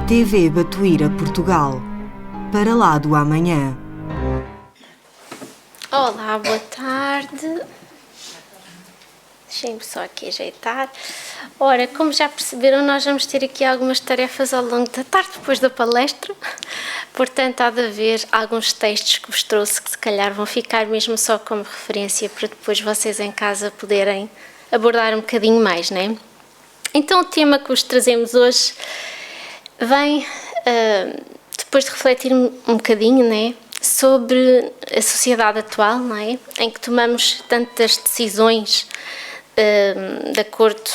TV Batuíra Portugal. Para lá do amanhã. Olá, boa tarde. Deixem-me só aqui ajeitar. Ora, como já perceberam, nós vamos ter aqui algumas tarefas ao longo da tarde, depois da palestra. Portanto, há de haver alguns textos que vos trouxe que se calhar vão ficar mesmo só como referência para depois vocês em casa poderem abordar um bocadinho mais, não é? Então, o tema que vos trazemos hoje vem, depois de refletir um bocadinho, não é? Sobre a sociedade atual, não é? Em que tomamos tantas decisões de acordo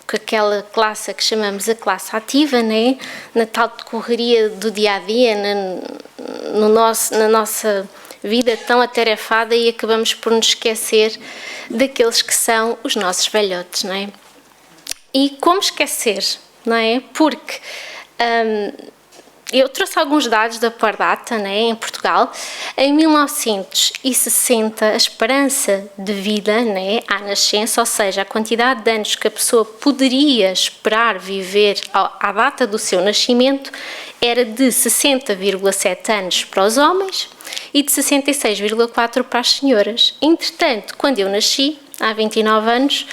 com aquela classe que chamamos a classe ativa, não é? Na tal correria do dia-a-dia, na nossa vida tão atarefada, e acabamos por nos esquecer daqueles que são os nossos velhotes, não é? E como esquecer, não é? Porque eu trouxe alguns dados da Pardata, né, em Portugal. Em 1960, a esperança de vida, né, à nascença, ou seja, a quantidade de anos que a pessoa poderia esperar viver à data do seu nascimento, era de 60,7 anos para os homens e de 66,4 para as senhoras. Entretanto, quando eu nasci, há 29 anos,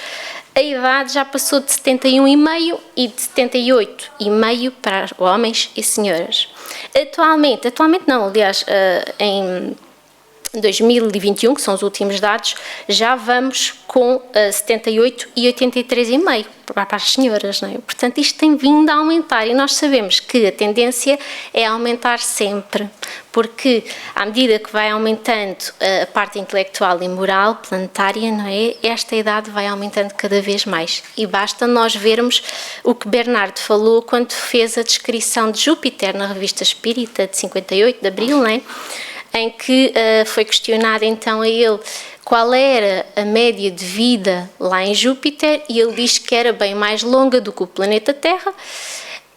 a idade já passou de 71,5 e de 78,5 para homens e senhoras. Atualmente não, aliás, em 2021, que são os últimos dados, já vamos com 78 e 83,5 para as senhoras, não é? Portanto, isto tem vindo a aumentar e nós sabemos que a tendência é aumentar sempre, porque à medida que vai aumentando a parte intelectual e moral, planetária, não é? Esta idade vai aumentando cada vez mais. E basta nós vermos o que Bernardo falou quando fez a descrição de Júpiter na revista Espírita de 58 de abril, não é? Em que foi questionado então a ele qual era a média de vida lá em Júpiter, e ele diz que era bem mais longa do que o planeta Terra.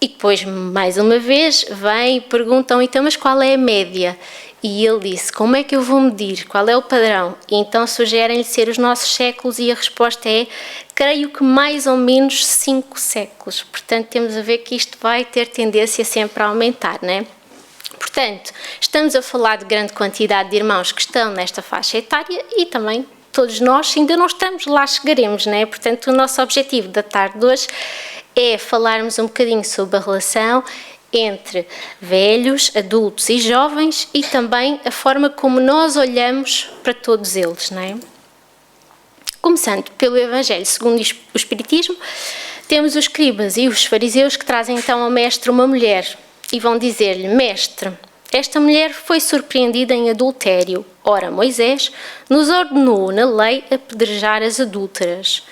E depois, mais uma vez, vem e perguntam, então, mas qual é a média? E ele disse, como é que eu vou medir? Qual é o padrão? E então sugerem-lhe ser os nossos séculos, e a resposta é, creio que mais ou menos 5 séculos. Portanto, temos a ver que isto vai ter tendência sempre a aumentar, não é? Portanto, estamos a falar de grande quantidade de irmãos que estão nesta faixa etária, e também todos nós ainda não estamos, lá chegaremos, não é? Portanto, o nosso objetivo da tarde de hoje é falarmos um bocadinho sobre a relação entre velhos, adultos e jovens, e também a forma como nós olhamos para todos eles, não é? Começando pelo Evangelho segundo o Espiritismo, temos os escribas e os fariseus que trazem então ao mestre uma mulher e vão dizer-lhe, mestre, esta mulher foi surpreendida em adultério. Ora, Moisés nos ordenou na lei apedrejar as adúlteras.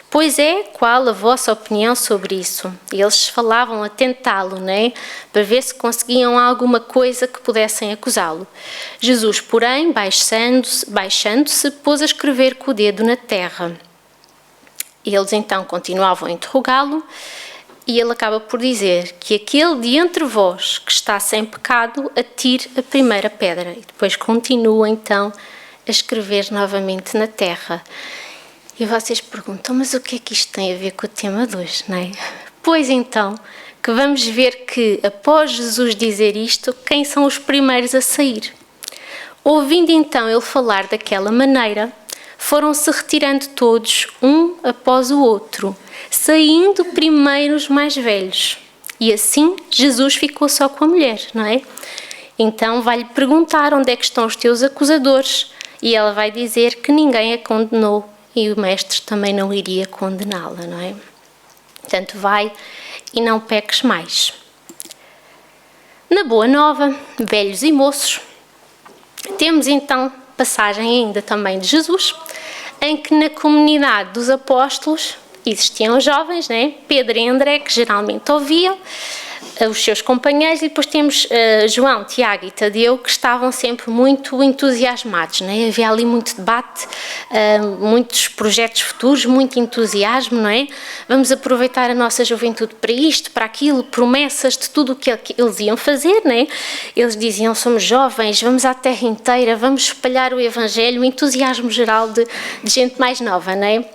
Pois é, qual a vossa opinião sobre isso? Eles falavam a tentá-lo, não é? Para ver se conseguiam alguma coisa que pudessem acusá-lo. Jesus, porém, baixando-se, pôs a escrever com o dedo na terra. Eles então continuavam a interrogá-lo, e ele acaba por dizer que aquele de entre vós que está sem pecado, atire a primeira pedra. E depois continua então a escrever novamente na terra. E vocês perguntam, mas o que é que isto tem a ver com o tema de hoje, não é? Pois então, que vamos ver que após Jesus dizer isto, quem são os primeiros a sair? Ouvindo então ele falar daquela maneira, foram-se retirando todos, um após o outro, saindo primeiro os mais velhos. E assim Jesus ficou só com a mulher, não é? Então vai-lhe perguntar onde é que estão os teus acusadores, e ela vai dizer que ninguém a condenou, e o mestre também não iria condená-la, não é? Portanto, vai e não peques mais. Na Boa Nova, velhos e moços, temos então passagem ainda também de Jesus, em que na comunidade dos apóstolos existiam jovens, né? Pedro e André, que geralmente ouviam os seus companheiros, e depois temos João, Tiago e Tadeu, que estavam sempre muito entusiasmados, né? Havia ali muito debate, muitos projetos futuros, muito entusiasmo, não é? Vamos aproveitar a nossa juventude para isto, para aquilo, promessas de tudo o que eles iam fazer, né? Eles diziam, somos jovens, vamos à terra inteira, vamos espalhar o Evangelho, o entusiasmo geral de gente mais nova, não é?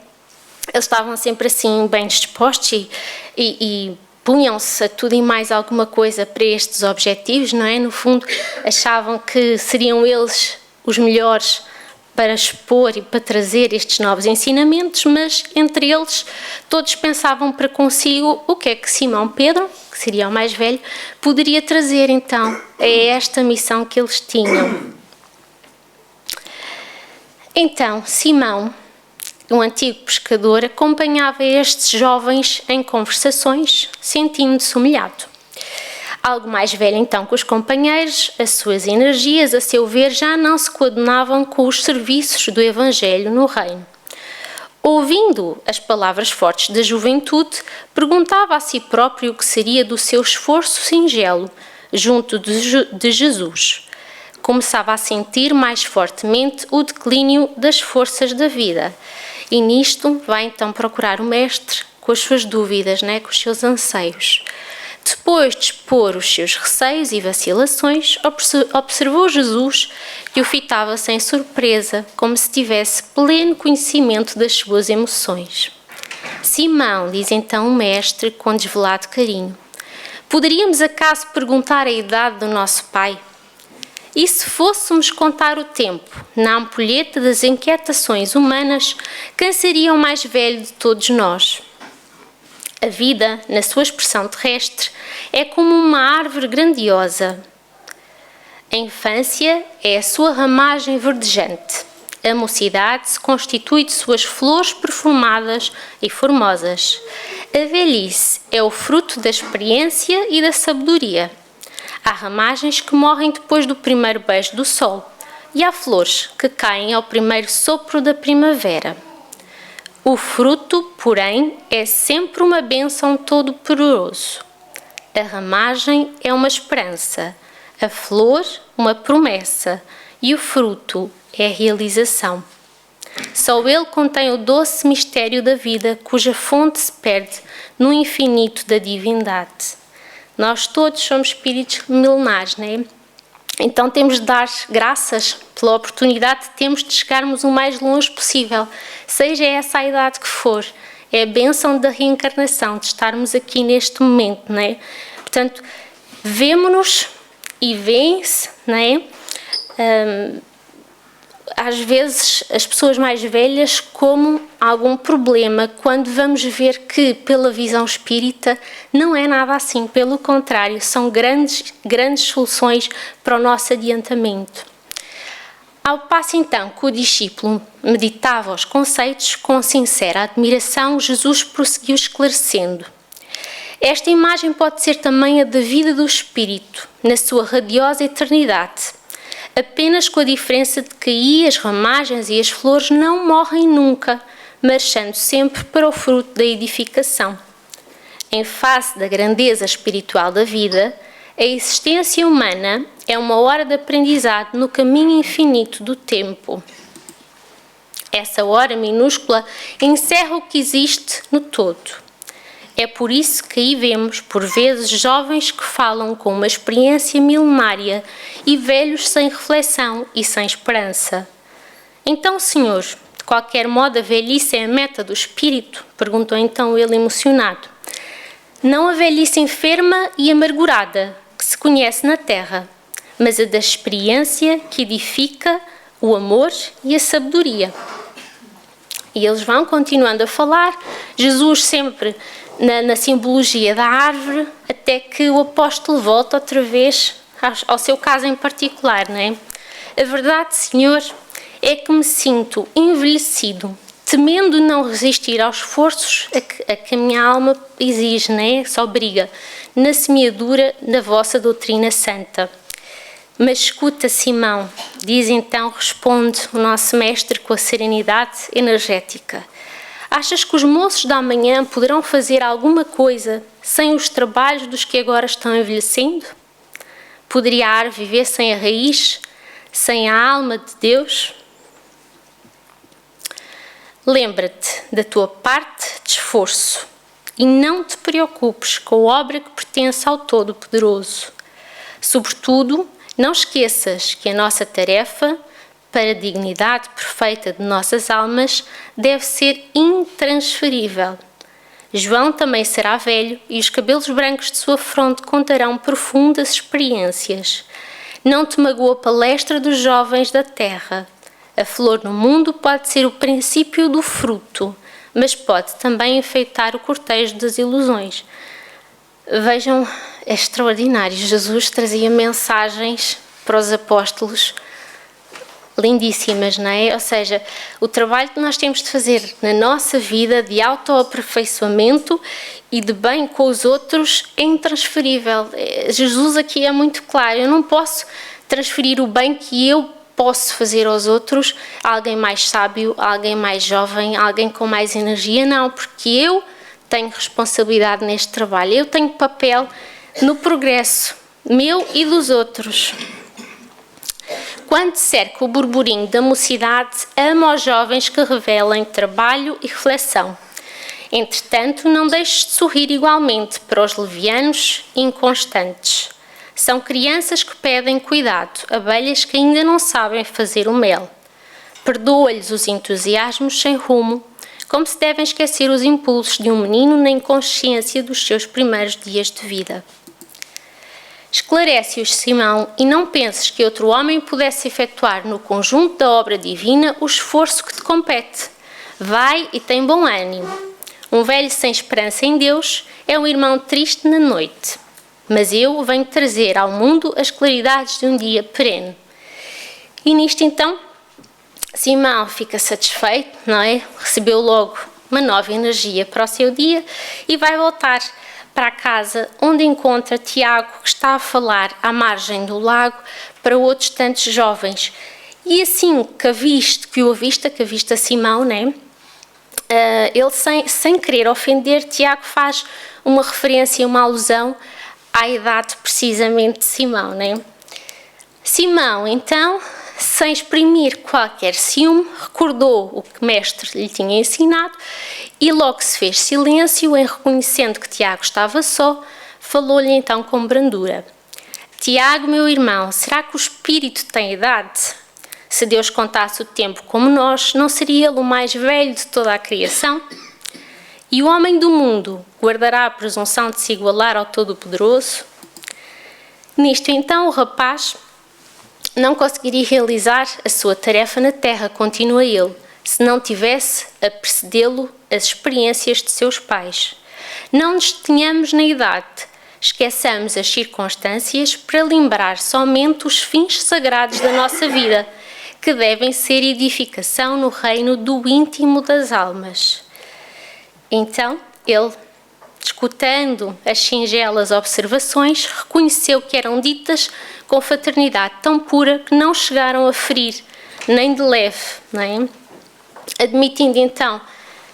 Eles estavam sempre assim bem dispostos e punham-se a tudo e mais alguma coisa para estes objetivos, não é? No fundo, achavam que seriam eles os melhores para expor e para trazer estes novos ensinamentos, mas entre eles todos pensavam para consigo o que é que Simão Pedro, que seria o mais velho, poderia trazer então a esta missão que eles tinham. Então, Simão, um antigo pescador, acompanhava estes jovens em conversações, sentindo-se humilhado. Algo mais velho então que os companheiros, as suas energias, a seu ver, já não se coadunavam com os serviços do Evangelho no reino. Ouvindo as palavras fortes da juventude, perguntava a si próprio o que seria do seu esforço singelo junto de Jesus. Começava a sentir mais fortemente o declínio das forças da vida. E nisto vai então procurar o Mestre com as suas dúvidas, né, com os seus anseios. Depois de expor os seus receios e vacilações, observou Jesus que o fitava sem surpresa, como se tivesse pleno conhecimento das suas emoções. Simão, diz então o Mestre com desvelado carinho, poderíamos acaso perguntar a idade do nosso pai? E se fôssemos contar o tempo, na ampulheta das inquietações humanas, quem seria o mais velho de todos nós? A vida, na sua expressão terrestre, é como uma árvore grandiosa. A infância é a sua ramagem verdejante. A mocidade se constitui de suas flores perfumadas e formosas. A velhice é o fruto da experiência e da sabedoria. Há ramagens que morrem depois do primeiro beijo do sol e há flores que caem ao primeiro sopro da primavera. O fruto, porém, é sempre uma bênção todo-poderoso. A ramagem é uma esperança, a flor, uma promessa, e o fruto é a realização. Só ele contém o doce mistério da vida, cuja fonte se perde no infinito da divindade. Nós todos somos espíritos milenares, não é? Então temos de dar graças pela oportunidade que temos de chegarmos o mais longe possível, seja essa a idade que for. É a bênção da reencarnação, de estarmos aqui neste momento, não é? Portanto, vemo-nos e vêem-se, não é? Às vezes as pessoas mais velhas como algum problema, quando vamos ver que pela visão espírita não é nada assim, pelo contrário, são grandes soluções para o nosso adiantamento. Ao passo então que o discípulo meditava os conceitos com sincera admiração, Jesus prosseguiu esclarecendo. Esta imagem pode ser também a da vida do espírito, na sua radiosa eternidade, apenas com a diferença de que aí as ramagens e as flores não morrem nunca, marchando sempre para o fruto da edificação. Em face da grandeza espiritual da vida, a existência humana é uma hora de aprendizado no caminho infinito do tempo. Essa hora minúscula encerra o que existe no todo. É por isso que aí vemos, por vezes, jovens que falam com uma experiência milenária e velhos sem reflexão e sem esperança. Então, Senhor, de qualquer modo a velhice é a meta do espírito? Perguntou então ele emocionado. Não a velhice enferma e amargurada, que se conhece na terra, mas a da experiência que edifica o amor e a sabedoria. E eles vão continuando a falar, Jesus sempre na simbologia da árvore, até que o apóstolo volta outra vez ao seu caso em particular, não é? A verdade, Senhor, é que me sinto envelhecido, temendo não resistir aos esforços a que a minha alma exige, não é? Só obriga, na semeadura da vossa doutrina santa. Mas escuta, Simão, diz então, responde o nosso mestre com a serenidade energética. Achas que os moços da manhã poderão fazer alguma coisa sem os trabalhos dos que agora estão envelhecendo? Poderia a árvore viver sem a raiz, sem a alma de Deus? Lembra-te da tua parte de esforço e não te preocupes com a obra que pertence ao Todo-Poderoso. Sobretudo, não esqueças que a nossa tarefa, para a dignidade perfeita de nossas almas, deve ser intransferível. João também será velho e os cabelos brancos de sua fronte contarão profundas experiências. Não te magoa a palestra dos jovens da terra. A flor no mundo pode ser o princípio do fruto, mas pode também enfeitar o cortejo das ilusões. Vejam, é extraordinário. Jesus trazia mensagens para os apóstolos lindíssimas, não é? Ou seja, o trabalho que nós temos de fazer na nossa vida de autoaperfeiçoamento e de bem com os outros é intransferível. Jesus aqui é muito claro. Eu não posso transferir o bem que eu posso fazer aos outros a alguém mais sábio, a alguém mais jovem, a alguém com mais energia. Não, porque eu tenho responsabilidade neste trabalho. Eu tenho papel no progresso meu e dos outros. Quando cerca o burburinho da mocidade, amo aos jovens que revelem trabalho e reflexão. Entretanto, não deixes de sorrir igualmente para os levianos e inconstantes. São crianças que pedem cuidado, abelhas que ainda não sabem fazer o mel. Perdoa-lhes os entusiasmos sem rumo, como se devem esquecer os impulsos de um menino na inconsciência dos seus primeiros dias de vida. Esclarece-os, Simão, e não penses que outro homem pudesse efetuar no conjunto da obra divina o esforço que te compete. Vai e tem bom ânimo. Um velho sem esperança em Deus é um irmão triste na noite. Mas eu venho trazer ao mundo as claridades de um dia perene. E nisto, então, Simão fica satisfeito, não é? Recebeu logo uma nova energia para o seu dia e vai voltar para a casa, onde encontra Tiago, que está a falar à margem do lago para outros tantos jovens. E assim que o avista Simão, né? Ele, sem querer ofender, Tiago faz uma referência, uma alusão à idade precisamente de Simão, né? Simão, então, sem exprimir qualquer ciúme, recordou o que o mestre lhe tinha ensinado e logo se fez silêncio em reconhecendo que Tiago estava só, falou-lhe então com brandura. Tiago, meu irmão, será que o espírito tem idade? Se Deus contasse o tempo como nós, não seria ele o mais velho de toda a criação? E o homem do mundo guardará a presunção de se igualar ao Todo-Poderoso? Nisto então o rapaz não conseguiria realizar a sua tarefa na terra, continua ele, se não tivesse a precedê-lo as experiências de seus pais. Não nos detenhamos na idade, esqueçamos as circunstâncias para lembrar somente os fins sagrados da nossa vida, que devem ser edificação no reino do íntimo das almas. Então, ele, escutando as singelas observações, reconheceu que eram ditas com fraternidade tão pura que não chegaram a ferir, nem de leve, não é? Admitindo então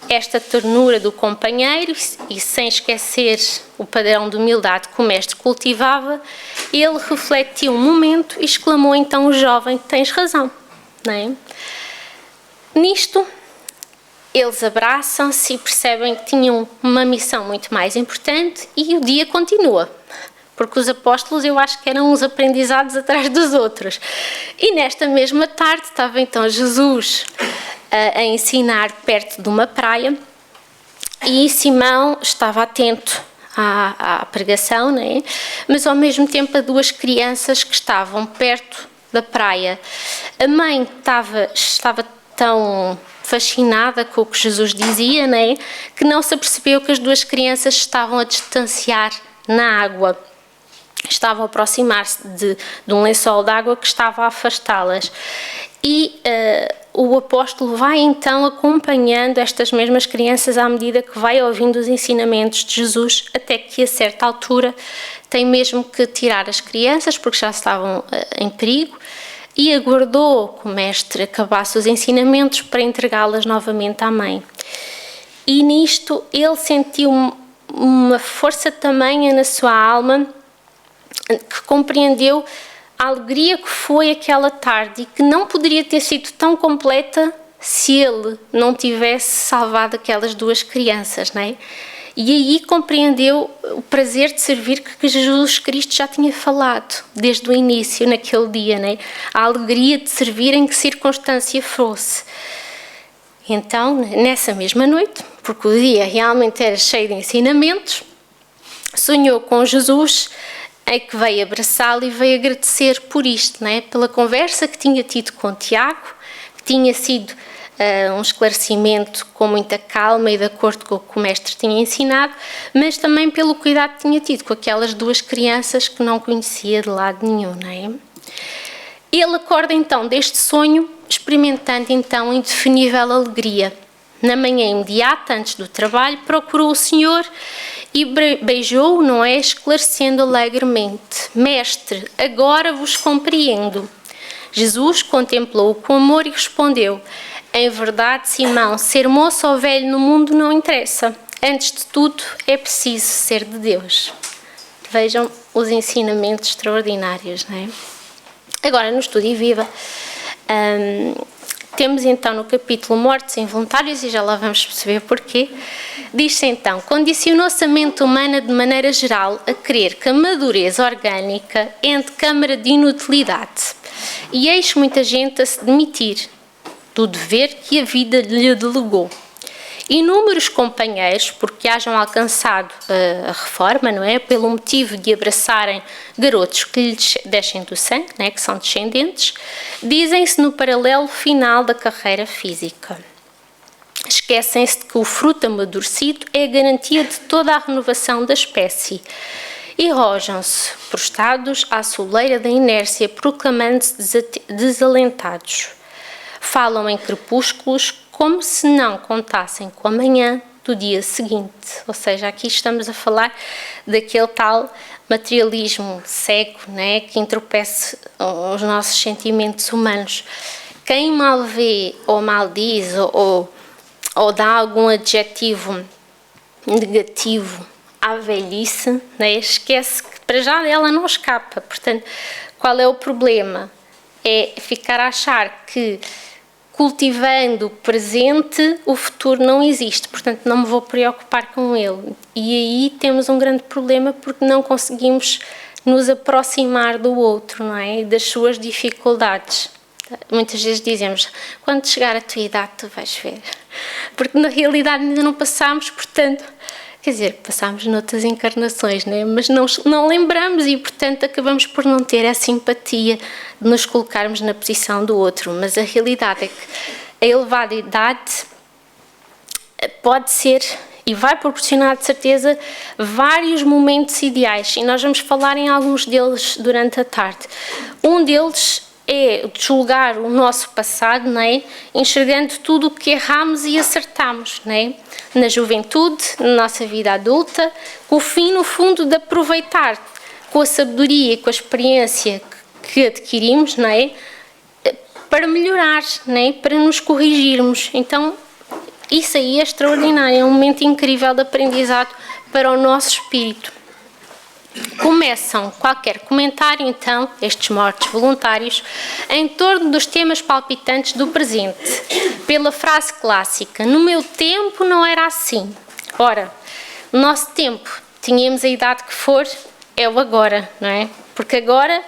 esta ternura do companheiro e sem esquecer o padrão de humildade que o mestre cultivava, ele refletiu um momento e exclamou então o jovem: tens razão, não é? Nisto, eles abraçam-se e percebem que tinham uma missão muito mais importante e o dia continua. Porque os apóstolos, eu acho que eram uns aprendizados atrás dos outros. E nesta mesma tarde estava então Jesus a ensinar perto de uma praia e Simão estava atento à pregação, não é? Mas ao mesmo tempo a duas crianças que estavam perto da praia. A mãe estava tão fascinada com o que Jesus dizia, não é? Que não se apercebeu que as duas crianças estavam a distanciar na água. Estavam a aproximar-se de um lençol de água que estava a afastá-las. E o apóstolo vai então acompanhando estas mesmas crianças à medida que vai ouvindo os ensinamentos de Jesus, até que a certa altura tem mesmo que tirar as crianças porque já estavam em perigo e aguardou que o mestre acabasse os ensinamentos para entregá-las novamente à mãe. E nisto ele sentiu uma força tamanha na sua alma que compreendeu a alegria que foi aquela tarde e que não poderia ter sido tão completa se ele não tivesse salvado aquelas duas crianças, não é? E aí compreendeu o prazer de servir que Jesus Cristo já tinha falado desde o início, naquele dia, não é? A alegria de servir em que circunstância fosse. Então, nessa mesma noite, porque o dia realmente era cheio de ensinamentos, sonhou com Jesus, em que veio abraçá-lo e veio agradecer por isto, né? Pela conversa que tinha tido com Tiago, que tinha sido um esclarecimento com muita calma e de acordo com o que o mestre tinha ensinado, mas também pelo cuidado que tinha tido com aquelas duas crianças que não conhecia de lado nenhum, não é? Ele acorda então deste sonho, experimentando então indefinível alegria. Na manhã imediata, antes do trabalho, procurou o Senhor e beijou-o, não é? Esclarecendo alegremente: Mestre, agora vos compreendo. Jesus contemplou-o com amor e respondeu: Em verdade, Simão, ser moço ou velho no mundo não interessa. Antes de tudo, é preciso ser de Deus. Vejam os ensinamentos extraordinários, não é? Agora, no Estudo e Viva, temos então no capítulo Mortes Involuntárias, e já lá vamos perceber porquê, diz-se então: condicionou-se a mente humana de maneira geral a crer que a madureza orgânica é antecâmara de inutilidade, e eis muita gente a se demitir do dever que a vida lhe delegou. Inúmeros companheiros, porque hajam alcançado a reforma, não é? Pelo motivo de abraçarem garotos que lhes descem do sangue, não é? Que são descendentes, dizem-se no paralelo final da carreira física. Esquecem-se de que o fruto amadurecido é a garantia de toda a renovação da espécie e rojam-se, prostrados à soleira da inércia, proclamando-se desalentados. Falam em crepúsculos como se não contassem com a manhã do dia seguinte. Ou seja, aqui estamos a falar daquele tal materialismo cego, né, que entorpece os nossos sentimentos humanos. Quem mal vê ou mal diz ou dá algum adjetivo negativo à velhice, né, esquece que para já ela não escapa. Portanto, qual é o problema? É ficar a achar que cultivando o presente, o futuro não existe, portanto não me vou preocupar com ele. E aí temos um grande problema porque não conseguimos nos aproximar do outro, não é? Das suas dificuldades. Muitas vezes dizemos: quando chegar a tua idade tu vais ver. Porque na realidade ainda não passámos, portanto, quer dizer, passámos noutras encarnações, né? Mas não lembramos e, portanto, acabamos por não ter essa empatia de nos colocarmos na posição do outro. Mas a realidade é que a elevada idade pode ser e vai proporcionar, de certeza, vários momentos ideais. E nós vamos falar em alguns deles durante a tarde. Um deles é julgar o nosso passado, não é? Enxergando tudo o que erramos e acertamos, não é? Na juventude, na nossa vida adulta, com o fim, no fundo, de aproveitar com a sabedoria e com a experiência que adquirimos, não é? Para melhorar, não é? Para nos corrigirmos. Então, isso aí é extraordinário, é um momento incrível de aprendizado para o nosso espírito. Começam qualquer comentário, então, estes mortos voluntários, em torno dos temas palpitantes do presente, pela frase clássica: no meu tempo não era assim. Ora, no nosso tempo, tínhamos a idade que for, é o agora, não é? Porque agora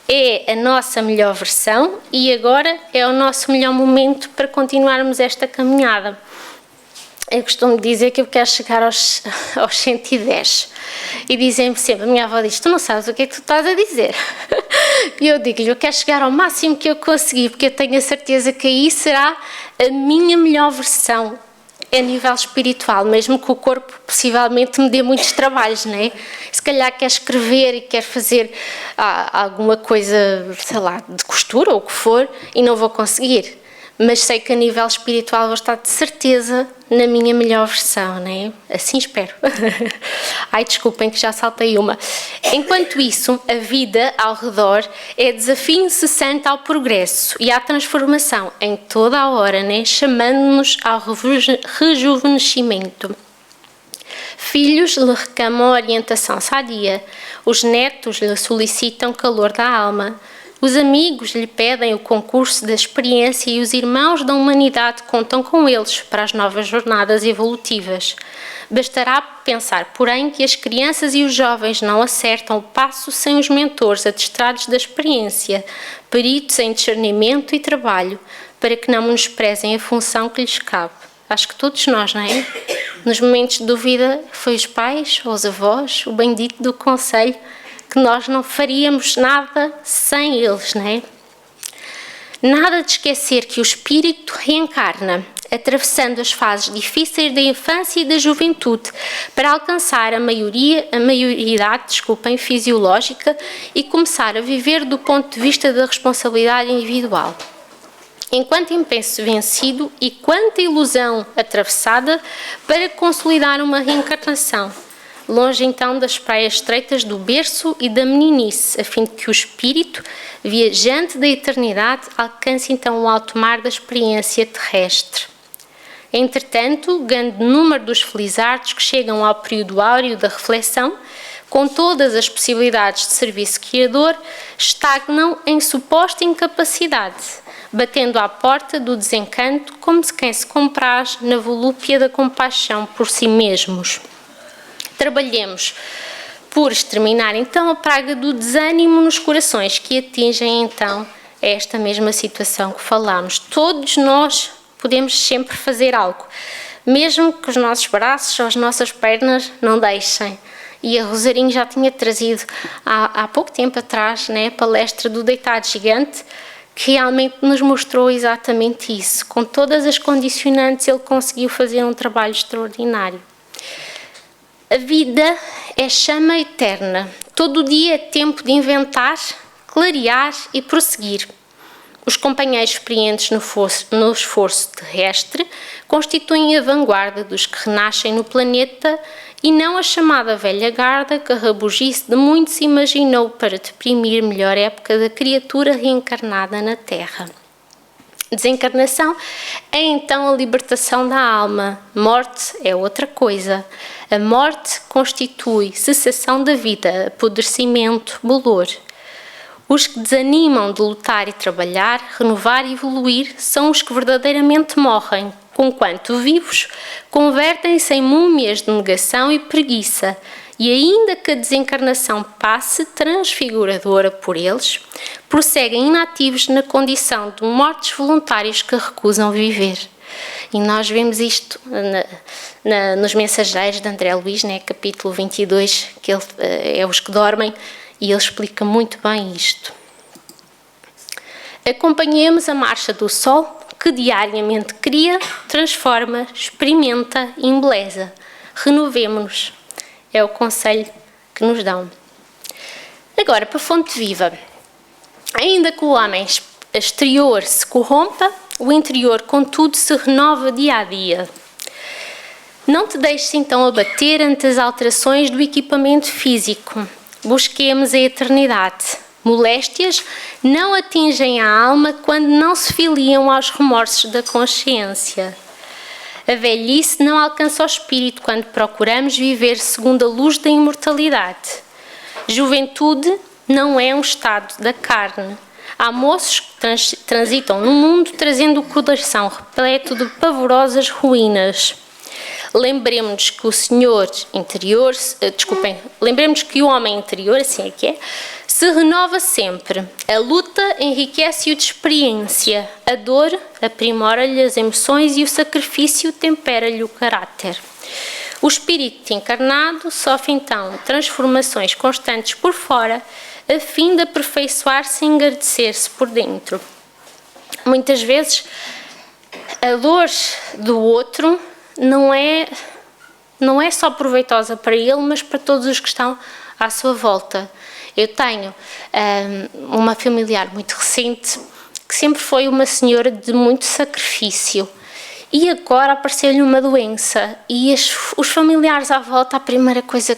é a nossa melhor versão e agora é o nosso melhor momento para continuarmos esta caminhada. Eu costumo dizer que eu quero chegar aos 110 e dizem-me sempre, a minha avó diz: tu não sabes o que é que tu estás a dizer. E eu digo-lhe: eu quero chegar ao máximo que eu conseguir, porque eu tenho a certeza que aí será a minha melhor versão a nível espiritual, mesmo que o corpo possivelmente me dê muitos trabalhos, não é? Se calhar quer escrever e quer fazer alguma coisa, sei lá, de costura ou o que for, e não vou conseguir. Mas sei que a nível espiritual vou estar de certeza na minha melhor versão, não é? Assim espero. Ai, desculpem que já saltei uma. Enquanto isso, a vida ao redor é desafio incessante ao progresso e à transformação em toda a hora, né? Chamando-nos ao rejuvenescimento. Filhos lhe reclamam orientação sadia, os netos lhe solicitam calor da alma, os amigos lhe pedem o concurso da experiência e os irmãos da humanidade contam com eles para as novas jornadas evolutivas. Bastará pensar, porém, que as crianças e os jovens não acertam o passo sem os mentores adestrados da experiência, peritos em discernimento e trabalho, para que não menosprezem a função que lhes cabe. acho que todos nós, não é? Nos momentos de dúvida, foi os pais ou os avós, o bendito do conselho, que nós não faríamos nada sem eles, não é? Nada de esquecer que o espírito reencarna, atravessando as fases difíceis da infância e da juventude, para alcançar a maioridade, fisiológica e começar a viver do ponto de vista da responsabilidade individual. Enquanto empenho vencido e quanta ilusão atravessada para consolidar uma reencarnação, longe então das praias estreitas do berço e da meninice, a fim de que o espírito, viajante da eternidade, alcance então o alto mar da experiência terrestre. Entretanto, grande número dos felizardos que chegam ao período áureo da reflexão, com todas as possibilidades de serviço criador, estagnam em suposta incapacidade, batendo à porta do desencanto como se quem se compraz na volúpia da compaixão por si mesmos. Trabalhemos por exterminar então a praga do desânimo nos corações que atingem então esta mesma situação que falámos. Todos nós podemos sempre fazer algo, mesmo que os nossos braços ou as nossas pernas não deixem. E a Rosarinho já tinha trazido há pouco tempo atrás, né, a palestra do Deitado Gigante, que realmente nos mostrou exatamente isso. Com todas as condicionantes, ele conseguiu fazer um trabalho extraordinário. A vida é chama eterna. Todo dia é tempo de inventar, clarear e prosseguir. Os companheiros experientes no esforço terrestre constituem a vanguarda dos que renascem no planeta e não a chamada velha guarda que a rabugice de muitos imaginou para deprimir melhor época da criatura reencarnada na Terra. Desencarnação é então a libertação da alma. Morte é outra coisa. A morte constitui cessação da vida, apodrecimento, bolor. Os que desanimam de lutar e trabalhar, renovar e evoluir, são os que verdadeiramente morrem, conquanto vivos, convertem-se em múmias de negação e preguiça, e ainda que a desencarnação passe transfiguradora por eles, prosseguem inativos na condição de mortos voluntários que recusam viver. E nós vemos isto nos Mensageiros de André Luiz, né, capítulo 22, que ele, é os que dormem, e ele explica muito bem isto. Acompanhemos a marcha do Sol, que diariamente cria, transforma, experimenta e embeleza. Renovemo-nos. É o conselho que nos dão. Agora, para a fonte viva. Ainda que o homem exterior se corrompa, o interior, contudo, se renova dia a dia. Não te deixes então abater ante as alterações do equipamento físico. Busquemos a eternidade. Moléstias não atingem a alma quando não se filiam aos remorsos da consciência. A velhice não alcança o espírito quando procuramos viver segundo a luz da imortalidade. Juventude não é um estado da carne. Há moços que transitam no mundo trazendo o coração repleto de pavorosas ruínas. Lembremos-nos que lembremos que o homem interior, assim é que é, se renova sempre. A luta enriquece-o de experiência, a dor aprimora-lhe as emoções e o sacrifício tempera-lhe o caráter. O espírito encarnado sofre então transformações constantes por fora, a fim de aperfeiçoar-se e engrandecer-se por dentro. Muitas vezes, a dor do outro não é só proveitosa para ele, mas para todos os que estão à sua volta. Eu tenho uma familiar muito recente que sempre foi uma senhora de muito sacrifício e agora apareceu-lhe uma doença e os familiares à volta, a primeira coisa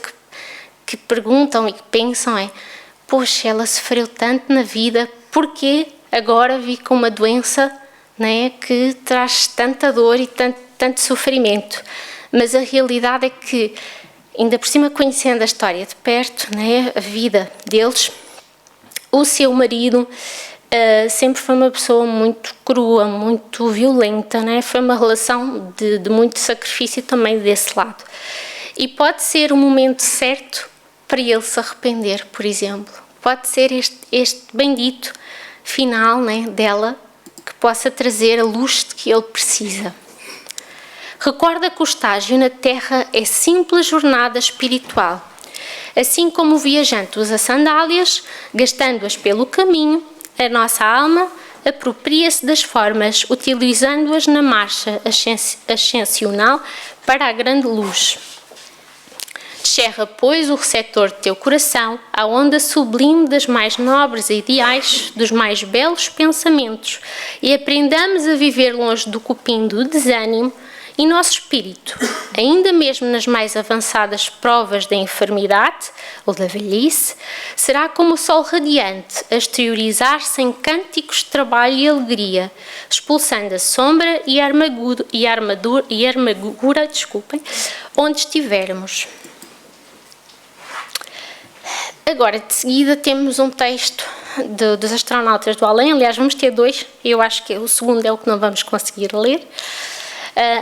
que perguntam e que pensam é: poxa, ela sofreu tanto na vida, porquê agora vi com uma doença, né, que traz tanta dor e tanto sofrimento? Mas a realidade é que, ainda por cima conhecendo a história de perto, né, a vida deles, o seu marido sempre foi uma pessoa muito crua, muito violenta, né? Foi uma relação de muito sacrifício também desse lado. E pode ser o momento certo para ele se arrepender, por exemplo. Pode ser este bendito final, né, dela, que possa trazer a luz de que ele precisa. Recorda que o estágio na Terra é simples jornada espiritual. Assim como o viajante usa sandálias, gastando-as pelo caminho, a nossa alma apropria-se das formas, utilizando-as na marcha ascensional para a grande luz. Descerra, pois, o receptor de teu coração à onda sublime das mais nobres ideais, dos mais belos pensamentos, e aprendamos a viver longe do cupim do desânimo, e nosso espírito, ainda mesmo nas mais avançadas provas da enfermidade ou da velhice, será como o sol radiante a exteriorizar-se em cânticos de trabalho e alegria, expulsando a sombra e a armadura, onde estivermos. Agora, de seguida, temos um texto dos astronautas do além. Aliás, vamos ter dois. Eu acho que o segundo é o que não vamos conseguir ler.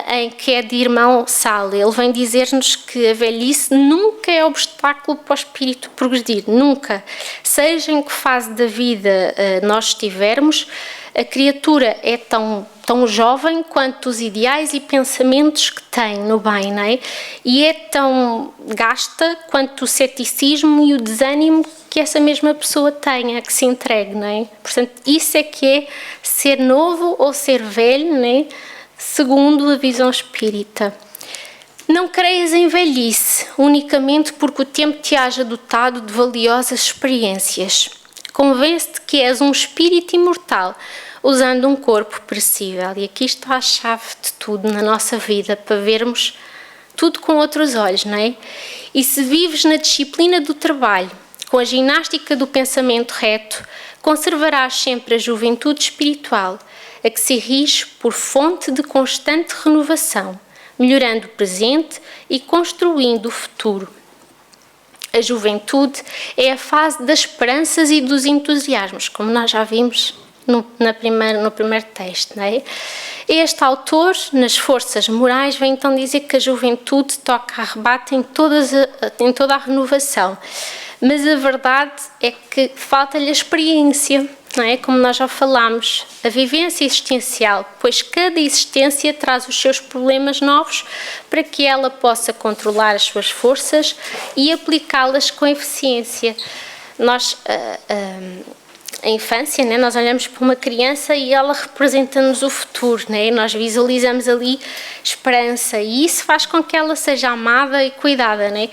Em que é de irmão Sala. Ele vem dizer-nos que a velhice nunca é obstáculo para o espírito progredir, nunca. Seja em que fase da vida nós estivermos, a criatura é tão jovem quanto os ideais e pensamentos que tem no bem, não é? E é tão gasta quanto o ceticismo e o desânimo que essa mesma pessoa tenha, que se entregue, não é? Portanto, isso é que é ser novo ou ser velho, não é? Segundo a visão espírita. Não creias em velhice, unicamente porque o tempo te haja dotado de valiosas experiências. Convence-te que és um espírito imortal, usando um corpo perecível. E aqui está a chave de tudo na nossa vida, para vermos tudo com outros olhos, não é? E se vives na disciplina do trabalho, com a ginástica do pensamento reto, conservarás sempre a juventude espiritual, a que se rige por fonte de constante renovação, melhorando o presente e construindo o futuro. A juventude é a fase das esperanças e dos entusiasmos, como nós já vimos no primeiro texto, não é? Este autor, nas forças morais, vem então dizer que a juventude toca a rebate em toda a renovação. Mas a verdade é que falta-lhe a experiência, não é? Como nós já falámos, a vivência existencial, pois cada existência traz os seus problemas novos para que ela possa controlar as suas forças e aplicá-las com eficiência. Nós, a infância, né? Nós olhamos para uma criança e ela representa-nos o futuro, né? Nós visualizamos ali esperança e isso faz com que ela seja amada e cuidada, né?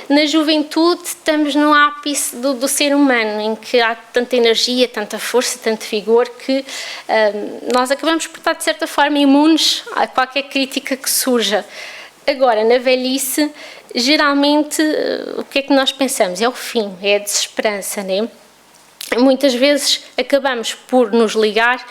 Na juventude estamos no ápice do ser humano, em que há tanta energia, tanta força, tanto vigor, que nós acabamos por estar de certa forma imunes a qualquer crítica que surja. Agora, na velhice, geralmente o que é que nós pensamos? É o fim, é a desesperança, né? Muitas vezes acabamos por nos ligar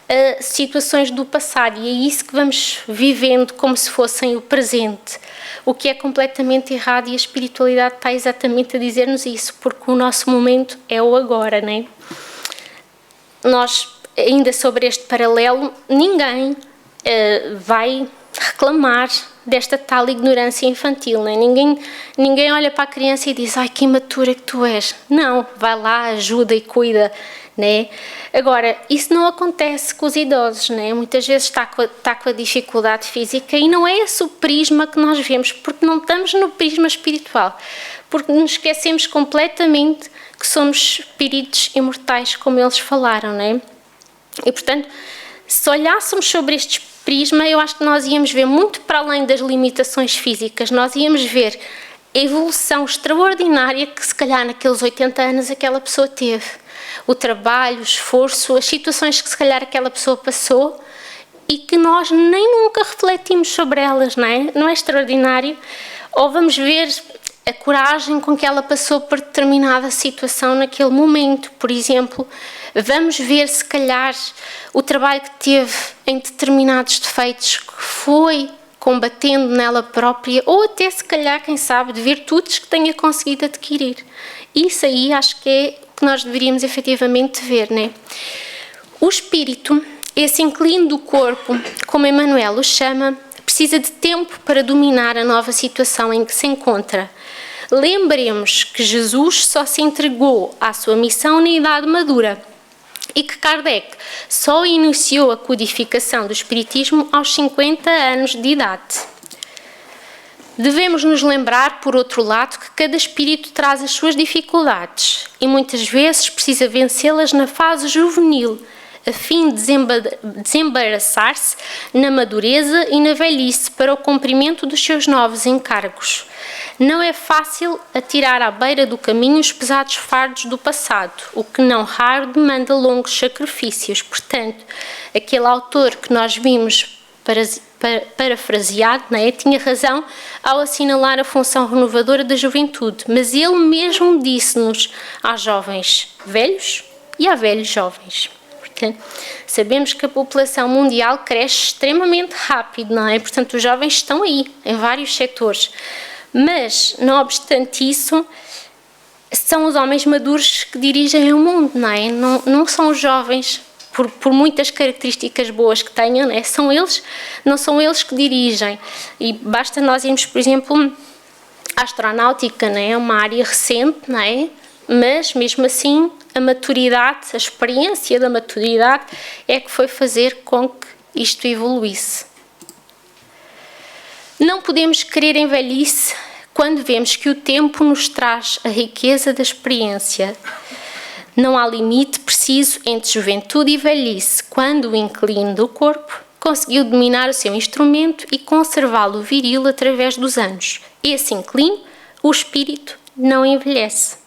a situações do passado e é isso que vamos vivendo como se fossem o presente, o que é completamente errado, e a espiritualidade está exatamente a dizer-nos isso, porque o nosso momento é o agora, não é? Nós, ainda sobre este paralelo, ninguém vai reclamar desta tal ignorância infantil, não é? Ninguém olha para a criança e diz: ai, que imatura que tu és. Não, vai lá, ajuda e cuida, né? Agora, isso não acontece com os idosos, né? Muitas vezes está com a dificuldade física e não é esse o prisma que nós vemos, porque não estamos no prisma espiritual, porque nos esquecemos completamente que somos espíritos imortais, como eles falaram, né? E, portanto, se olhássemos sobre estes prisma, eu acho que nós íamos ver muito para além das limitações físicas, nós íamos ver a evolução extraordinária que se calhar naqueles 80 anos aquela pessoa teve. O trabalho, o esforço, as situações que se calhar aquela pessoa passou e que nós nem nunca refletimos sobre elas, não é? Não é extraordinário? Ou vamos ver a coragem com que ela passou por determinada situação naquele momento, por exemplo. Vamos ver, se calhar, o trabalho que teve em determinados defeitos, que foi combatendo nela própria, ou até, se calhar, quem sabe, de virtudes que tenha conseguido adquirir. Isso aí acho que é o que nós deveríamos efetivamente ver, né? O espírito, esse inclino do corpo, como Emmanuel o chama, precisa de tempo para dominar a nova situação em que se encontra. Lembremos que Jesus só se entregou à sua missão na idade madura. e que Kardec só iniciou a codificação do espiritismo aos 50 anos de idade. Devemos nos lembrar, por outro lado, que cada espírito traz as suas dificuldades e muitas vezes precisa vencê-las na fase juvenil, a fim de desembaraçar-se na madureza e na velhice para o cumprimento dos seus novos encargos. Não é fácil atirar à beira do caminho os pesados fardos do passado, o que não raro demanda longos sacrifícios. Portanto, aquele autor que nós vimos parafraseado, não é? Tinha razão ao assinalar a função renovadora da juventude, mas ele mesmo disse-nos aos jovens velhos e a velhos jovens. Portanto, sabemos que a população mundial cresce extremamente rápido, não é? Portanto, os jovens estão aí, em vários setores. Mas, não obstante isso, são os homens maduros que dirigem o mundo, não é? Não são os jovens, por muitas características boas que tenham, não é? Não são eles que dirigem. E basta nós irmos, por exemplo, a astronáutica, não é? É uma área recente, não é? Mas, mesmo assim, a maturidade, a experiência da maturidade é que foi fazer com que isto evoluísse. Não podemos querer em velhice quando vemos que o tempo nos traz a riqueza da experiência. Não há limite preciso entre juventude e velhice, quando o inclino do corpo conseguiu dominar o seu instrumento e conservá-lo viril através dos anos. Esse inclino, o espírito, não envelhece.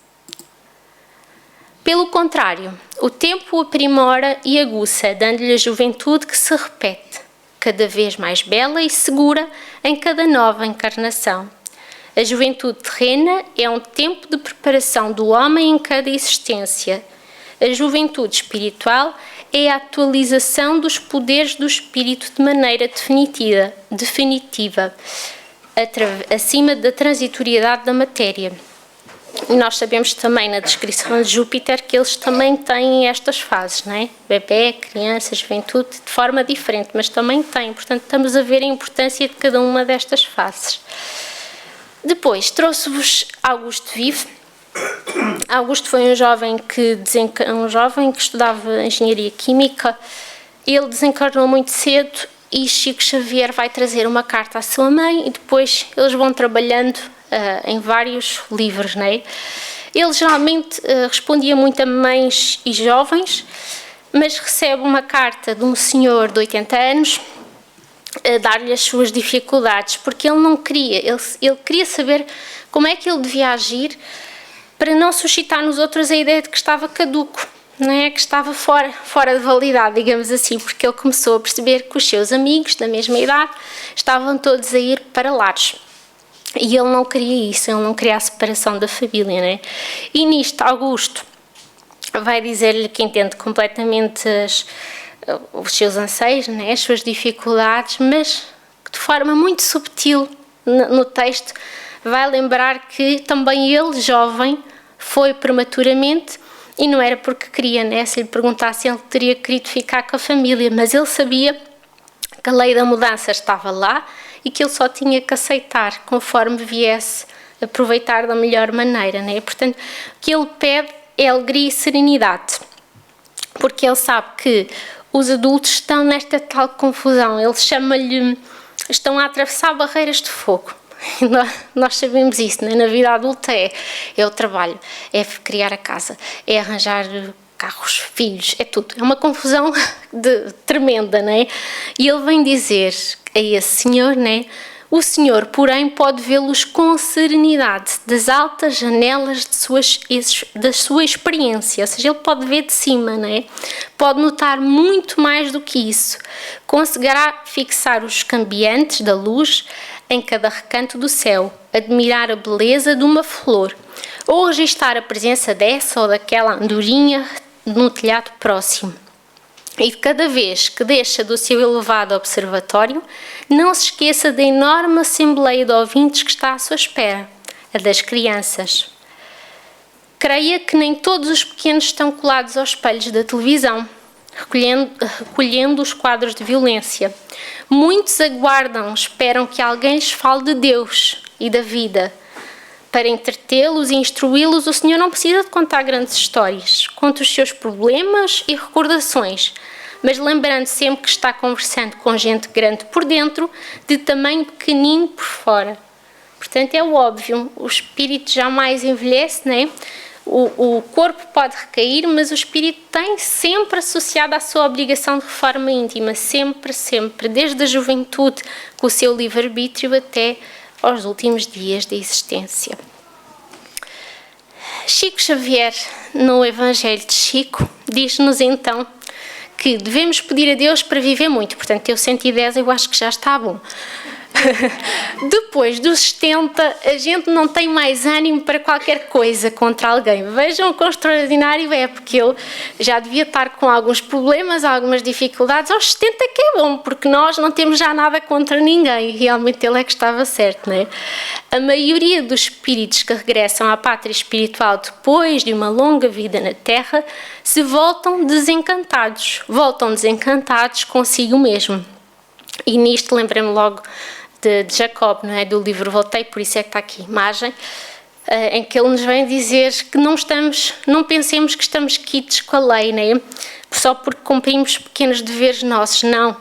Pelo contrário, o tempo o aprimora e aguça, dando-lhe a juventude que se repete, cada vez mais bela e segura em cada nova encarnação. A juventude terrena é um tempo de preparação do homem em cada existência. A juventude espiritual é a atualização dos poderes do espírito de maneira definitiva, acima da transitoriedade da matéria. E nós sabemos também na descrição de Júpiter que eles também têm estas fases, não é? Bebé, criança, juventude, de forma diferente, mas também têm. Portanto, estamos a ver a importância de cada uma destas fases. Depois, trouxe-vos Augusto Vive. Augusto foi um jovem que estudava engenharia química. Ele desencarnou muito cedo e Chico Xavier vai trazer uma carta à sua mãe e depois eles vão trabalhando em vários livros, não é? Ele geralmente respondia muito a mães e jovens, mas recebe uma carta de um senhor de 80 anos a dar-lhe as suas dificuldades, porque ele não queria, ele queria saber como é que ele devia agir para não suscitar nos outros a ideia de que estava caduco, não é? Que estava fora de validade, digamos assim, porque ele começou a perceber que os seus amigos da mesma idade estavam todos a ir para lares. E ele não queria isso, ele não queria a separação da família, né? E nisto, Augusto vai dizer-lhe que entende completamente os seus anseios, né? As suas dificuldades, mas de forma muito subtil no texto vai lembrar que também ele, jovem, foi prematuramente e não era porque queria, né? Se lhe perguntasse, ele teria querido ficar com a família, mas ele sabia que a lei da mudança estava lá e que ele só tinha que aceitar conforme viesse, aproveitar da melhor maneira, né? Portanto, o que ele pede é alegria e serenidade, porque ele sabe que os adultos estão nesta tal confusão, ele chama-lhe, estão a atravessar barreiras de fogo. Nós sabemos isso, né? Na vida adulta é o trabalho, é criar a casa, é arranjar carros, filhos, é tudo. É uma confusão tremenda, não é? E ele vem dizer a esse senhor, né? O senhor, porém, pode vê-los com serenidade das altas janelas da sua experiência, ou seja, ele pode ver de cima, né? Pode notar muito mais do que isso. Conseguirá fixar os cambiantes da luz em cada recanto do céu, admirar a beleza de uma flor, ou registrar a presença dessa ou daquela andorinha num telhado próximo. E cada vez que deixa do seu elevado observatório, não se esqueça da enorme assembleia de ouvintes que está à sua espera, a das crianças. Creia que nem todos os pequenos estão colados aos espelhos da televisão, recolhendo os quadros de violência. Muitos aguardam, esperam que alguém lhes fale de Deus e da vida, Para entretê-los e instruí-los, o Senhor não precisa de contar grandes histórias. Conta os seus problemas e recordações, mas lembrando sempre que está conversando com gente grande por dentro, de tamanho pequenino por fora. Portanto, é o óbvio, o espírito jamais envelhece, não é? O corpo pode recair, mas o espírito tem sempre associado à sua obrigação de reforma íntima, sempre, sempre, desde a juventude, com o seu livre-arbítrio até aos últimos dias da existência. Chico Xavier, no Evangelho de Chico, diz-nos então que devemos pedir a Deus para viver muito. Portanto, eu 110 eu acho que já está bom. Depois dos 70, a gente não tem mais ânimo para qualquer coisa contra alguém. Vejam o quão extraordinário é, porque ele já devia estar com alguns problemas, algumas dificuldades. Aos 70 que é bom, porque nós não temos já nada contra ninguém. E realmente ele é que estava certo, não é? A maioria dos espíritos que regressam à pátria espiritual depois de uma longa vida na Terra se voltam desencantados consigo mesmo. E nisto lembrei-me logo de Jacob, não é? Do livro Voltei, por isso é que está aqui a imagem, em que ele nos vem dizer que não pensemos que estamos quites com a lei, não é? Só porque cumprimos pequenos deveres nossos, não.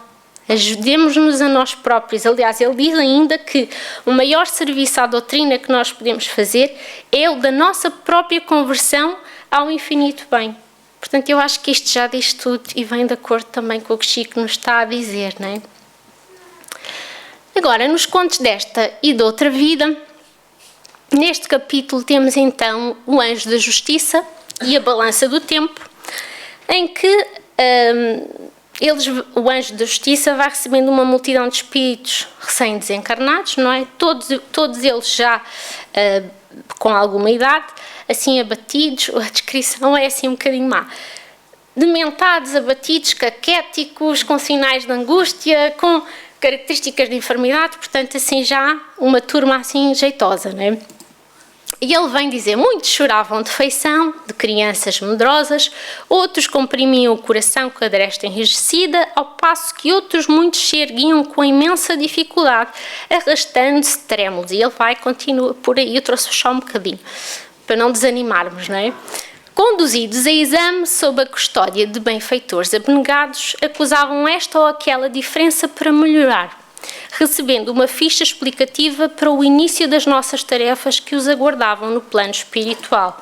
Ajudemos-nos a nós próprios. Aliás, ele diz ainda que o maior serviço à doutrina que nós podemos fazer é o da nossa própria conversão ao infinito bem. Portanto, eu acho que isto já diz tudo e vem de acordo também com o que Chico nos está a dizer, não é? Agora, nos contos desta e de outra vida, neste capítulo temos então o anjo da justiça e a balança do tempo, em que o anjo da justiça vai recebendo uma multidão de espíritos recém-desencarnados, não é? Todos eles já com alguma idade, assim abatidos, a descrição é assim um bocadinho má. Dementados, abatidos, caquéticos, com sinais de angústia, com características de enfermidade, portanto, assim já uma turma assim jeitosa, não é? E ele vem dizer, muitos choravam de feição, de crianças medrosas, outros comprimiam o coração com a dresta enrijecida, ao passo que outros muitos se erguiam com imensa dificuldade, arrastando-se trémulos. E ele continua por aí, eu trouxe só um bocadinho, para não desanimarmos, não é? Conduzidos a exame sob a custódia de benfeitores abnegados, acusavam esta ou aquela diferença para melhorar, recebendo uma ficha explicativa para o início das nossas tarefas que os aguardavam no plano espiritual.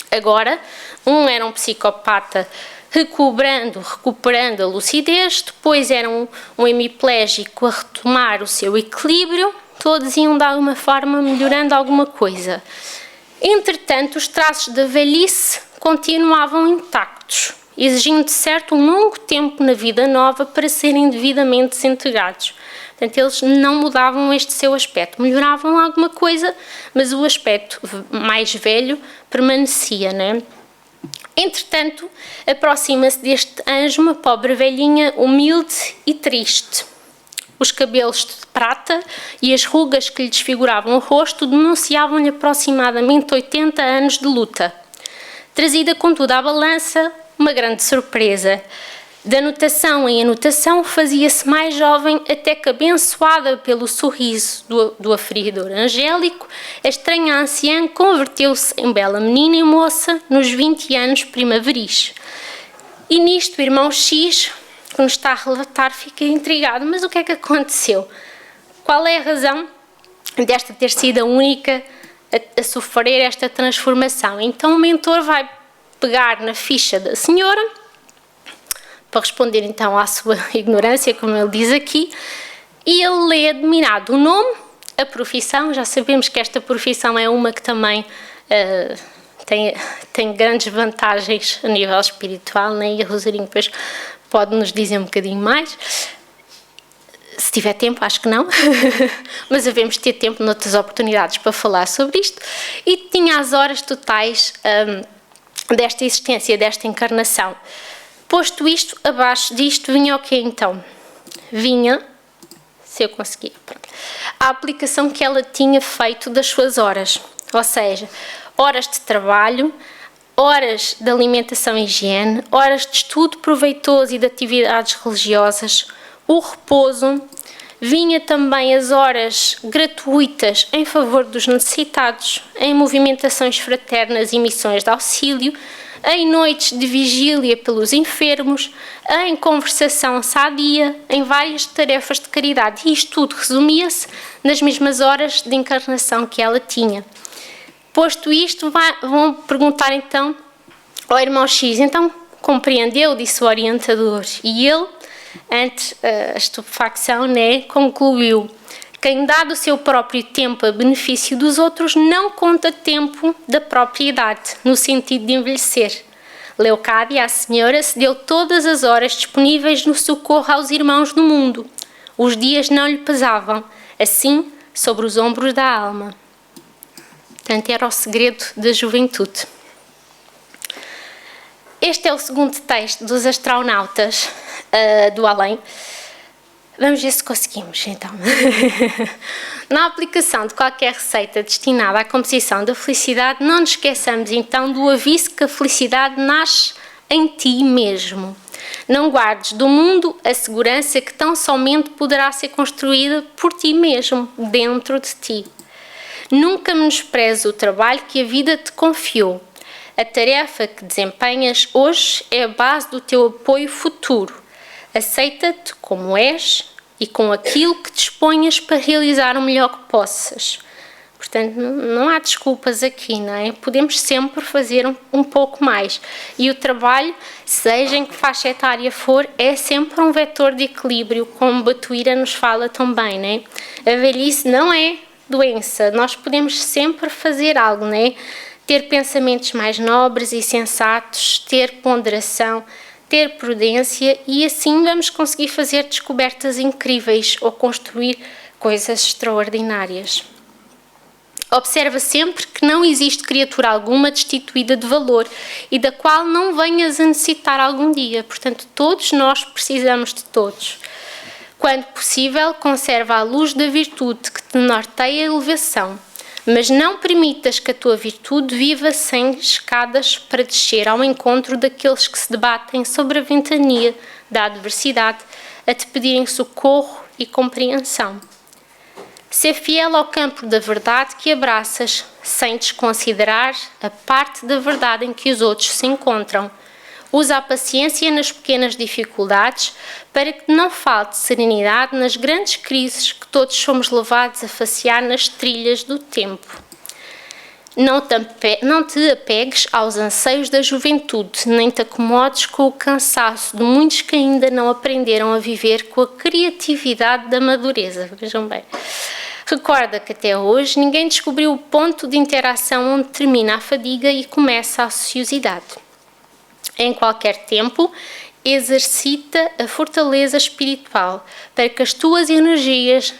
Agora, um era um psicopata recuperando a lucidez, depois era um hemiplégico a retomar o seu equilíbrio, todos iam de alguma forma melhorando alguma coisa. Entretanto, os traços da velhice continuavam intactos, exigindo de certo um longo tempo na vida nova para serem devidamente desintegrados. Portanto, eles não mudavam este seu aspecto, melhoravam alguma coisa, mas o aspecto mais velho permanecia, não é? Entretanto, aproxima-se deste anjo uma pobre velhinha humilde e triste. Os cabelos de prata e as rugas que lhe desfiguravam o rosto denunciavam-lhe aproximadamente 80 anos de luta. Trazida, contudo, à balança, uma grande surpresa. De anotação em anotação, fazia-se mais jovem, até que, abençoada pelo sorriso do aferidor angélico, a estranha anciã converteu-se em bela menina e moça nos 20 anos primaveris. E nisto o irmão X, que nos está a relatar, fica intrigado. Mas o que é que aconteceu? Qual é a razão desta ter sido a única a sofrer esta transformação? Então o mentor vai pegar na ficha da senhora, para responder então à sua ignorância, como ele diz aqui, e ele lê admirado o nome, a profissão. Já sabemos que esta profissão é uma que também tem grandes vantagens a nível espiritual, né? E a Rosarinho depois pode nos dizer um bocadinho mais. Se tiver tempo, acho que não, mas devemos ter tempo noutras oportunidades para falar sobre isto. E tinha as horas totais desta existência, desta encarnação. Posto isto, abaixo disto vinha o quê então? Vinha, se eu conseguir, pronto, a aplicação que ela tinha feito das suas horas, ou seja, horas de trabalho, horas de alimentação e higiene, horas de estudo proveitoso e de atividades religiosas, o repouso, Vinha também as horas gratuitas em favor dos necessitados, em movimentações fraternas e missões de auxílio, em noites de vigília pelos enfermos, em conversação sadia, em várias tarefas de caridade. E isto tudo resumia-se nas mesmas horas de encarnação que ela tinha. Posto isto, vão perguntar então ao irmão X, então compreendeu, disse o orientador, e ele, ante a estupefacção, concluiu: quem dá do seu próprio tempo a benefício dos outros não conta tempo da própria idade, no sentido de envelhecer. Leocádia, a senhora, se deu todas as horas disponíveis no socorro aos irmãos do mundo. Os dias não lhe pesavam, assim, sobre os ombros da alma. Portanto, era o segredo da juventude. Este é o segundo texto dos astronautas do além. Vamos ver se conseguimos, então. Na aplicação de qualquer receita destinada à composição da felicidade, não nos esqueçamos, então, do aviso que a felicidade nasce em ti mesmo. Não guardes do mundo a segurança que tão somente poderá ser construída por ti mesmo, dentro de ti. Nunca menospreze o trabalho que a vida te confiou. A tarefa que desempenhas hoje é a base do teu apoio futuro. Aceita-te como és e com aquilo que disponhas para realizar o melhor que possas. Portanto, não há desculpas aqui, não é? Podemos sempre fazer um pouco mais. E o trabalho, seja em que faixa etária for, é sempre um vetor de equilíbrio, como Batuíra nos fala também, não é? A velhice não é doença. Nós podemos sempre fazer algo, não é? Ter pensamentos mais nobres e sensatos, ter ponderação, ter prudência, e assim vamos conseguir fazer descobertas incríveis ou construir coisas extraordinárias. Observa sempre que não existe criatura alguma destituída de valor e da qual não venhas a necessitar algum dia. Portanto, todos nós precisamos de todos. Quando possível, conserva a luz da virtude que te norteia a elevação, mas não permitas que a tua virtude viva sem escadas para descer ao encontro daqueles que se debatem sobre a ventania da adversidade, a te pedirem socorro e compreensão. Ser fiel ao campo da verdade que abraças, sem desconsiderar a parte da verdade em que os outros se encontram. Usa a paciência nas pequenas dificuldades para que não falte serenidade nas grandes crises que todos somos levados a facear nas trilhas do tempo. Não te apegues aos anseios da juventude, nem te acomodes com o cansaço de muitos que ainda não aprenderam a viver com a criatividade da madureza. Vejam bem. Recorda que até hoje ninguém descobriu o ponto de interação onde termina a fadiga e começa a ociosidade. Em qualquer tempo, exercita a fortaleza espiritual para que as tuas energias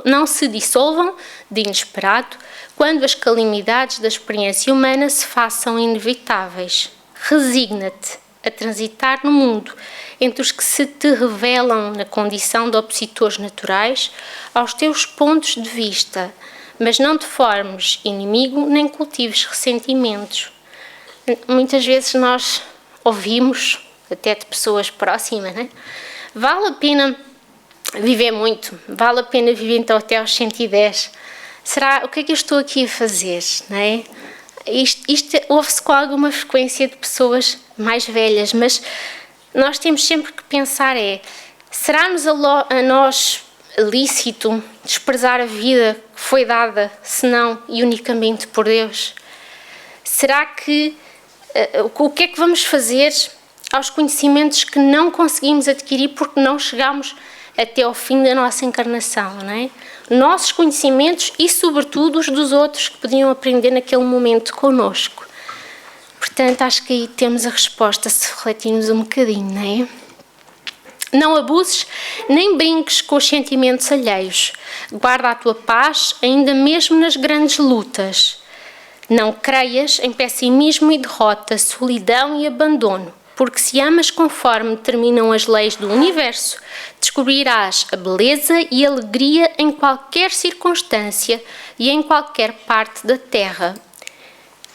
não se dissolvam de inesperado quando as calamidades da experiência humana se façam inevitáveis. Resigna-te a transitar no mundo entre os que se te revelam na condição de opositores naturais aos teus pontos de vista, mas não te formes inimigo nem cultives ressentimentos. Muitas vezes nós ouvimos, até de pessoas próximas, né? Vale a pena viver muito, vale a pena viver então até aos 110. O que é que eu estou aqui a fazer, não é? Isto ouve-se com alguma frequência de pessoas mais velhas, mas nós temos sempre que pensar será-nos a nós lícito desprezar a vida que foi dada, senão e unicamente por Deus? Será que o que é que vamos fazer aos conhecimentos que não conseguimos adquirir porque não chegamos até ao fim da nossa encarnação, não é? Nossos conhecimentos e, sobretudo, os dos outros que podiam aprender naquele momento connosco. Portanto, acho que aí temos a resposta se refletirmos um bocadinho, não é? Não abuses nem brinques com os sentimentos alheios. Guarda a tua paz ainda mesmo nas grandes lutas. Não creias em pessimismo e derrota, solidão e abandono, porque se amas conforme determinam as leis do universo, descobrirás a beleza e a alegria em qualquer circunstância e em qualquer parte da terra.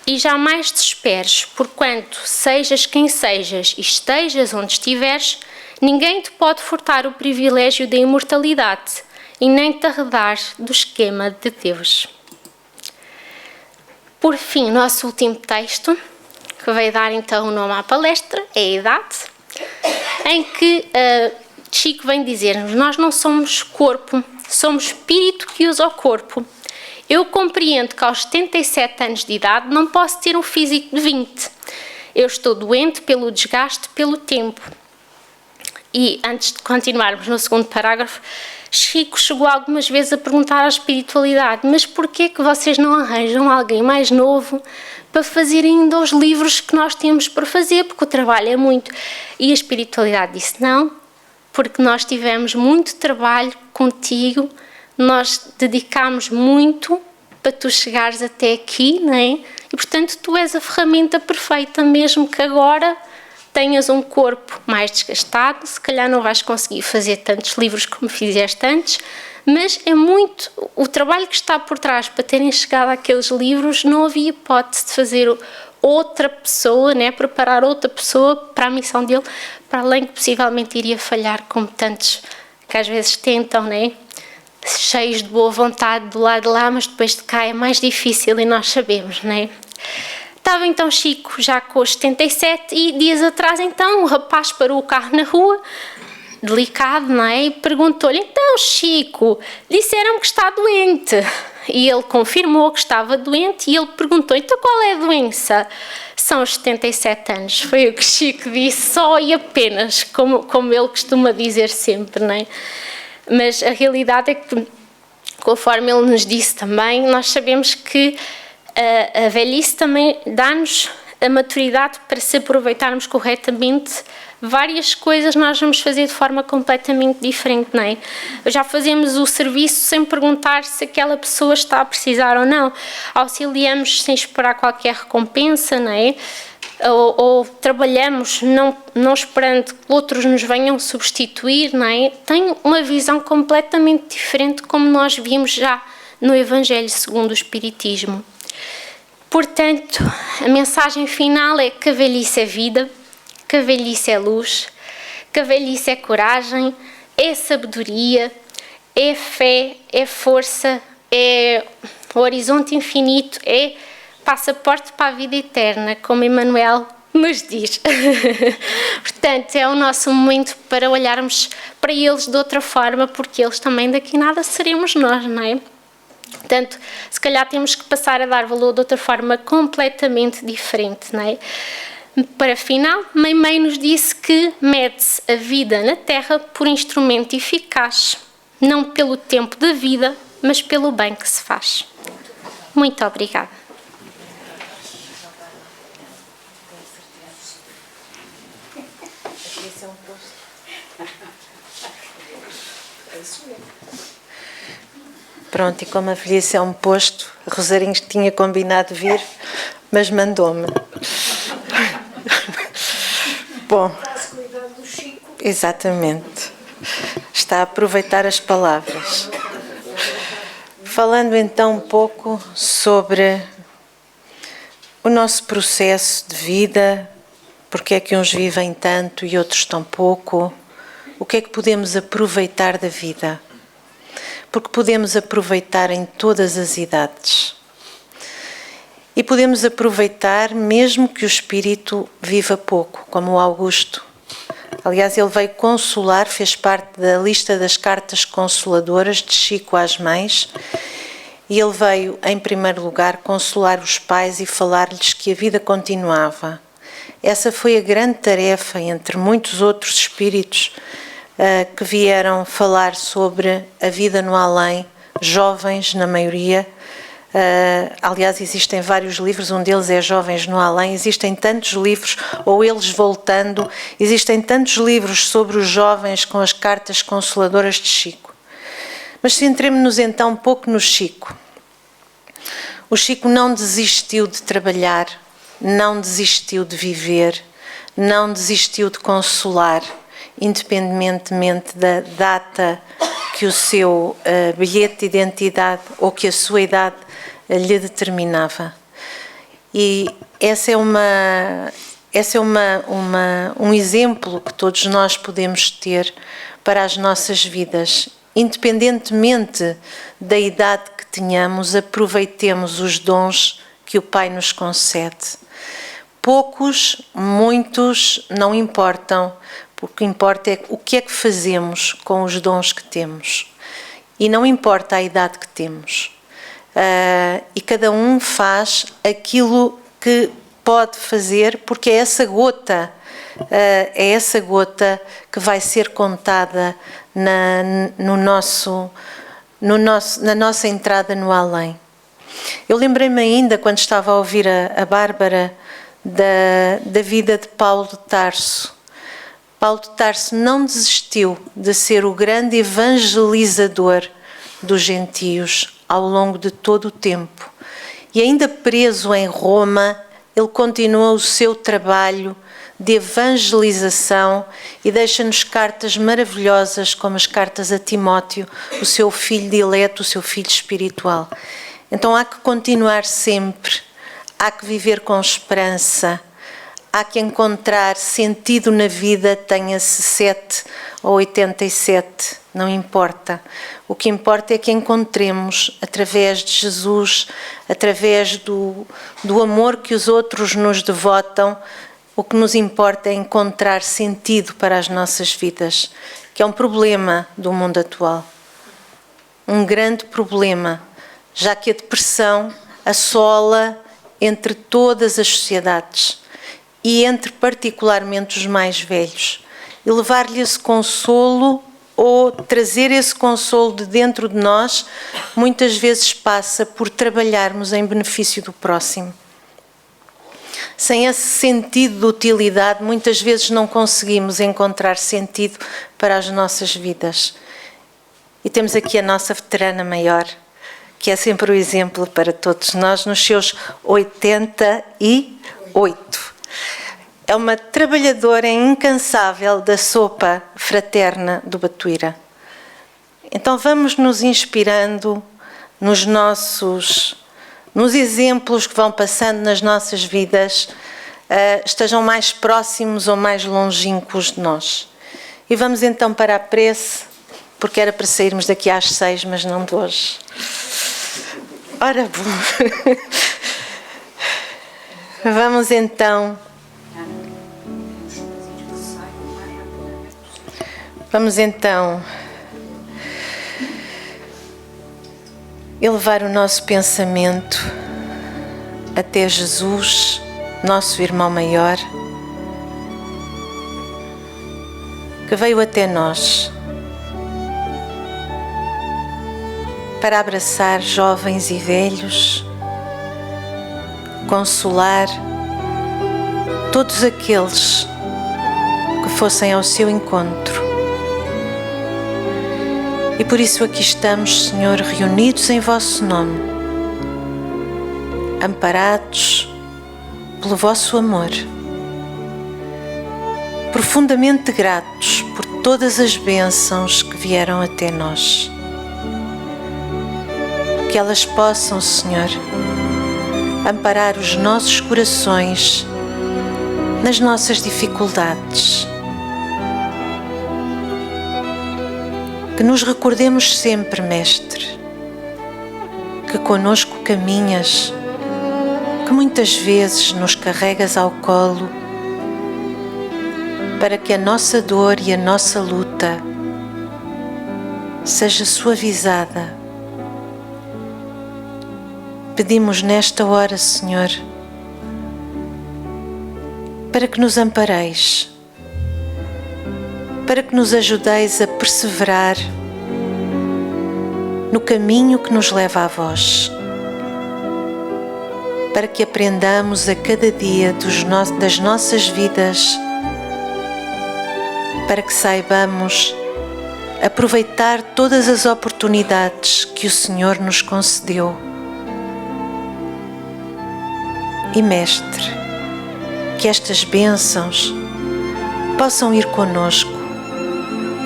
E jamais desesperes, porquanto sejas quem sejas e estejas onde estiveres, Ninguém te pode furtar o privilégio da imortalidade e nem te arredar do esquema de Deus. Por fim, nosso último texto, que vai dar então o nome à palestra, é a idade, em que Chico vem dizer-nos: nós não somos corpo, somos espírito que usa o corpo. Eu compreendo que aos 77 anos de idade não posso ter um físico de 20. Eu estou doente pelo desgaste, pelo tempo. E antes de continuarmos no segundo parágrafo, Chico chegou algumas vezes a perguntar à espiritualidade: mas porquê que vocês não arranjam alguém mais novo para fazer ainda os livros que nós temos para fazer, porque o trabalho é muito? E a espiritualidade disse: não, porque nós tivemos muito trabalho contigo, nós dedicámos muito para tu chegares até aqui, não é? E portanto tu és a ferramenta perfeita, mesmo que agora tenhas um corpo mais desgastado, se calhar não vais conseguir fazer tantos livros como fizeste antes, mas é muito o trabalho que está por trás para terem chegado àqueles livros. Não havia hipótese de fazer outra pessoa, né, preparar outra pessoa para a missão dele, para além que possivelmente iria falhar, como tantos que às vezes tentam, né, cheios de boa vontade do lado de lá, mas depois de cá é mais difícil e nós sabemos, né? Estava então Chico já com os 77 e dias atrás então um rapaz parou o carro na rua, delicado, não é? E perguntou-lhe: então Chico, disseram-me que está doente. E ele confirmou que estava doente e ele perguntou: então qual é a doença? São os 77 anos. Foi o que Chico disse, só e apenas, como ele costuma dizer sempre, não é? Mas a realidade é que, conforme ele nos disse também, nós sabemos que a velhice também dá-nos a maturidade para, se aproveitarmos corretamente, várias coisas nós vamos fazer de forma completamente diferente, não é? Já fazemos o serviço sem perguntar se aquela pessoa está a precisar ou não. Auxiliamos sem esperar qualquer recompensa, não é? Ou trabalhamos não esperando que outros nos venham substituir, não é? Tem uma visão completamente diferente, como nós vimos já no Evangelho segundo o Espiritismo. Portanto, a mensagem final é que a velhice é vida, que a velhice é luz, que a velhice é coragem, é sabedoria, é fé, é força, é horizonte infinito, é passaporte para a vida eterna, como Emmanuel nos diz. Portanto, é o nosso momento para olharmos para eles de outra forma, porque eles também daqui a nada seremos nós, não é? Portanto, se calhar temos que passar a dar valor de outra forma completamente diferente, não é? Para final, Meimei nos disse que mede-se a vida na Terra por instrumento eficaz, não pelo tempo da vida, mas pelo bem que se faz. Muito obrigada. Pronto, e como a velhice é um posto, a Rosarinho tinha combinado vir, mas mandou-me. Bom, exatamente. Está a aproveitar as palavras. Falando então um pouco sobre o nosso processo de vida, porque é que uns vivem tanto e outros tão pouco, o que é que podemos aproveitar da vida? Porque podemos aproveitar em todas as idades. E podemos aproveitar mesmo que o espírito viva pouco, como o Augusto. Aliás, ele veio consolar, fez parte da lista das cartas consoladoras de Chico às mães, e ele veio, em primeiro lugar, consolar os pais e falar-lhes que a vida continuava. Essa foi a grande tarefa, entre muitos outros espíritos que vieram falar sobre a vida no além, jovens na maioria. Aliás, existem vários livros, um deles é Jovens no Além. Existem tantos livros, ou Eles Voltando, existem tantos livros sobre os jovens com as cartas consoladoras de Chico. Mas centremos-nos então um pouco no Chico. O Chico não desistiu de trabalhar, não desistiu de viver, não desistiu de consolar, independentemente da data que o seu bilhete de identidade ou que a sua idade lhe determinava. E essa é esse é um exemplo que todos nós podemos ter para as nossas vidas. Independentemente da idade que tenhamos, aproveitemos os dons que o Pai nos concede. Poucos, muitos, não importam. O que importa é o que é que fazemos com os dons que temos. E não importa a idade que temos. E cada um faz aquilo que pode fazer, porque é essa gota que vai ser contada na nossa entrada no além. Eu lembrei-me ainda, quando estava a ouvir a Bárbara, da vida de Paulo de Tarso. Paulo de Tarso não desistiu de ser o grande evangelizador dos gentios ao longo de todo o tempo. E ainda preso em Roma, ele continua o seu trabalho de evangelização e deixa-nos cartas maravilhosas, como as cartas a Timóteo, o seu filho dileto, o seu filho espiritual. Então há que continuar sempre, há que viver com esperança, há que encontrar sentido na vida, tenha-se 7 ou 87, não importa. O que importa é que encontremos, através de Jesus, através do amor que os outros nos devotam, o que nos importa é encontrar sentido para as nossas vidas, que é um problema do mundo atual. Um grande problema, já que a depressão assola entre todas as sociedades e entre particularmente os mais velhos. E levar-lhe esse consolo ou trazer esse consolo de dentro de nós, muitas vezes passa por trabalharmos em benefício do próximo. Sem esse sentido de utilidade, muitas vezes não conseguimos encontrar sentido para as nossas vidas. E temos aqui a nossa veterana maior, que é sempre o exemplo para todos nós, nos seus 88. É uma trabalhadora incansável da sopa fraterna do Batuíra. Então vamos nos inspirando nos exemplos que vão passando nas nossas vidas, estejam mais próximos ou mais longínquos de nós. E vamos então para a prece, porque era para sairmos daqui às 6, mas não de hoje. Ora bom, vamos então elevar o nosso pensamento até Jesus, nosso irmão maior, que veio até nós para abraçar jovens e velhos, consolar todos aqueles que fossem ao seu encontro. E por isso aqui estamos, Senhor, reunidos em vosso nome, amparados pelo vosso amor, profundamente gratos por todas as bênçãos que vieram até nós. Que elas possam, Senhor, amparar os nossos corações nas nossas dificuldades. Que nos recordemos sempre, Mestre, que conosco caminhas, que muitas vezes nos carregas ao colo, para que a nossa dor e a nossa luta seja suavizada. Pedimos nesta hora, Senhor, para que nos ampareis, para que nos ajudeis a perseverar no caminho que nos leva a vós, para que aprendamos a cada dia das nossas vidas, para que saibamos aproveitar todas as oportunidades que o Senhor nos concedeu. E Mestre, que estas bênçãos possam ir conosco,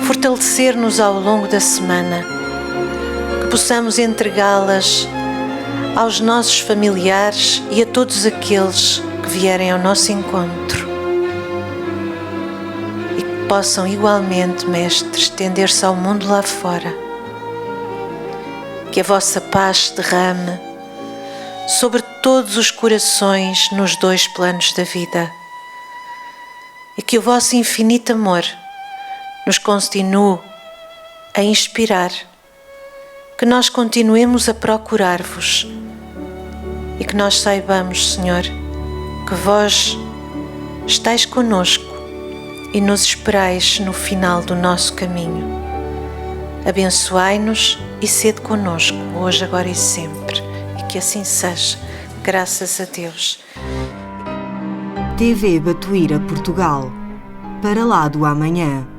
fortalecer-nos ao longo da semana, que possamos entregá-las aos nossos familiares e a todos aqueles que vierem ao nosso encontro. possam igualmente, Mestre, estender-se ao mundo lá fora. Que a vossa paz se derrame sobre todos os corações nos dois planos da vida e que o vosso infinito amor nos continue a inspirar, que nós continuemos a procurar-vos e que nós saibamos, Senhor, que vós estáis conosco e nos esperais no final do nosso caminho. Abençoai-nos e sede conosco, hoje, agora e sempre. E que assim seja, graças a Deus. TV Batuíra Portugal. Para lá do amanhã.